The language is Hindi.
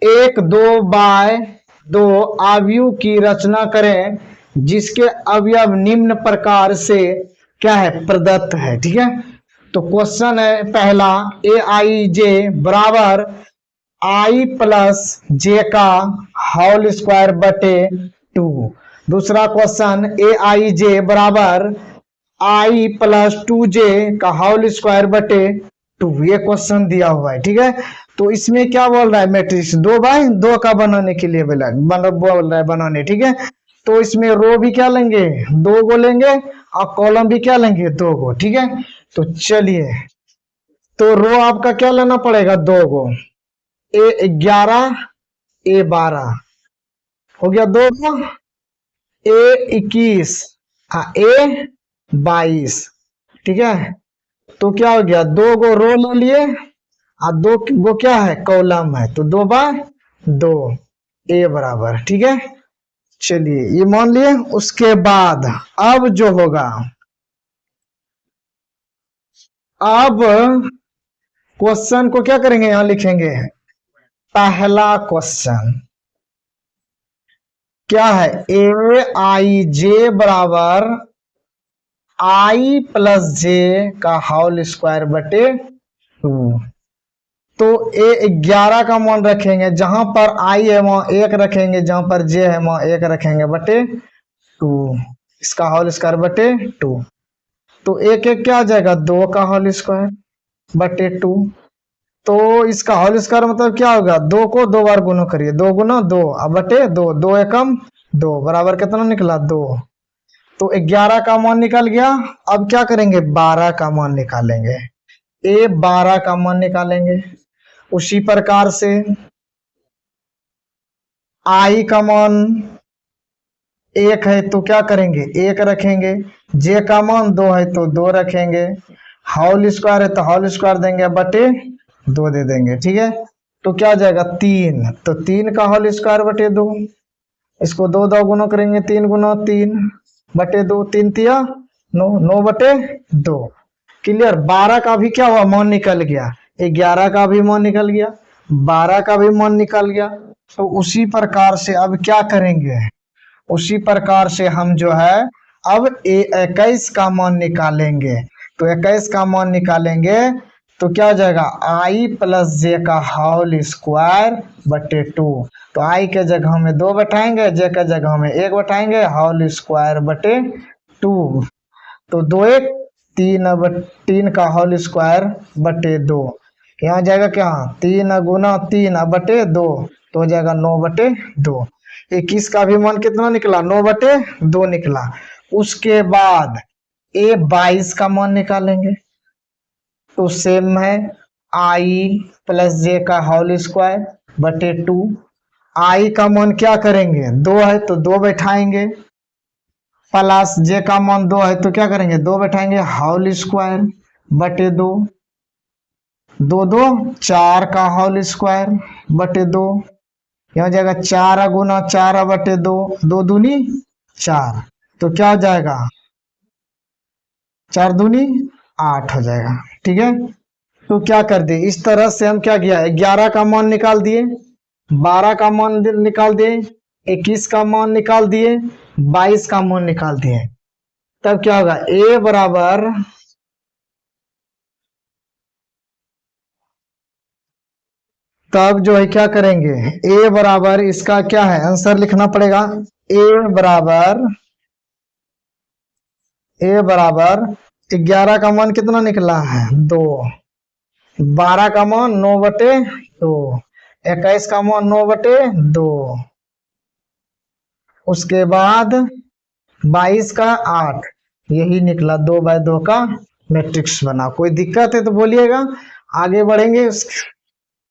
एक 2x2 अवयव की रचना करें जिसके अवयव निम्न प्रकार से क्या है प्रदत्त है। ठीक है, तो क्वेश्चन है पहला, ए आई जे बराबर आई प्लस जे का होल स्क्वायर बटे 2। दूसरा क्वेश्चन, ए आई जे बराबर आई प्लस 2j का होल स्क्वायर बटे 2। ये क्वेश्चन दिया हुआ है। ठीक है, तो इसमें क्या बोल रहा है, मैट्रिक्स 2x2 का बनाने के लिए बोल रहा है बनाने। ठीक है, तो इसमें रो भी क्या लेंगे, 2 गो लेंगे और कॉलम भी क्या लेंगे, 2 गो। ठीक है, तो चलिए, तो रो आपका क्या लेना पड़ेगा, 2 गो, A11 A12 हो गया 2 गो, A21 A22। ठीक है, तो क्या हो गया, 2 गो रो ले लिए और 2 गो क्या है कॉलम है, तो 2x2 A बराबर। ठीक है, चलिए ये मान लिए। उसके बाद अब जो होगा, अब क्वेश्चन को क्या करेंगे, यहां लिखेंगे पहला क्वेश्चन क्या है, ए आई जे बराबर आई प्लस जे का होल स्क्वायर बटे 2। तो A11 का मान रखेंगे, जहां पर आई है वहां 1 रखेंगे, जहां पर जे है वहां 1 रखेंगे बटे 2, इसका होल स्क्वायर बटे 2। तो एक एक क्या आ जाएगा, 2 का होल स्क्वायर बटे 2। तो इसका होल स्क्वायर मतलब क्या होगा, 2 को 2 बार गुना करिए, 2 गुना 2 अब बटे 2, 2 एकम 2 बराबर कितना निकला 2। तो 11 का मान निकल गया। अब क्या करेंगे, 12 का मान निकालेंगे, A12 का मान निकालेंगे। उसी प्रकार से आई का मान 1 है तो क्या करेंगे, 1 रखेंगे। जे का मान 2 है तो 2 रखेंगे। होल स्क्वायर है तो होल स्क्वायर देंगे बटे 2 दे देंगे। ठीक है, तो क्या आ जाएगा 3, तो 3 का होल स्क्वायर बटे 2। इसको 2 2 गुना करेंगे, 3 गुना 3 बटे 2, 3 तिया 9, 9 बटे 2। क्लियर, 12 का भी क्या हुआ मान निकल गया, 11 का भी मान निकल गया, 12 का भी मान निकल गया। तो उसी प्रकार से अब क्या करेंगे, उसी प्रकार से हम जो है अब 21 का मान निकालेंगे। तो 21 का मान निकालेंगे तो क्या हो जाएगा, आई प्लस जे का होल स्क्वायर बटे 2। तो आई के जगह में 2 बैठाएंगे, जे के जगह में 1 बैठाएंगे, होल स्क्वायर बटे 2। तो 2 1 3 3 का होल स्क्वायर बटे 2। यहाँ जाएगा क्या, 3 गुना 3 बटे 2, तो हो जाएगा 9 बटे 2। 21 का भी मान कितना निकला, 9 बटे 2 निकला। उसके बाद A22 का मान निकालेंगे, तो सेम है आई प्लस जे का होल स्क्वायर बटे 2। आई का मान क्या करेंगे, 2 है तो 2 बैठाएंगे, प्लस जे का मान 2 है तो क्या करेंगे, 2 बैठाएंगे, होल स्क्वायर बटे 2। 2 2 4 का होल स्क्वायर बटे 2। यहाँ जाएगा 4 गुना 4 बटे 2, 2 दूनी 4, तो क्या हो जाएगा 4 दूनी 8 हो जाएगा। ठीक है, तो क्या कर दिए, इस तरह से हम क्या किया, 11 का मान निकाल दिए, 12 का मान निकाल दिए, 21 का मान निकाल दिए, 22 का मान निकाल दिए। तब क्या होगा, A बराबर तब जो है क्या करेंगे, A बराबर इसका क्या है आंसर लिखना पड़ेगा, A बराबर 11 का मान कितना निकला है 2, 12 का मान 9 बटे 2, 21 का मान 9 बटे 2, उसके बाद 22 का 8, यही निकला 2 बाय 2 का मैट्रिक्स बना। कोई दिक्कत है तो बोलिएगा, आगे बढ़ेंगे।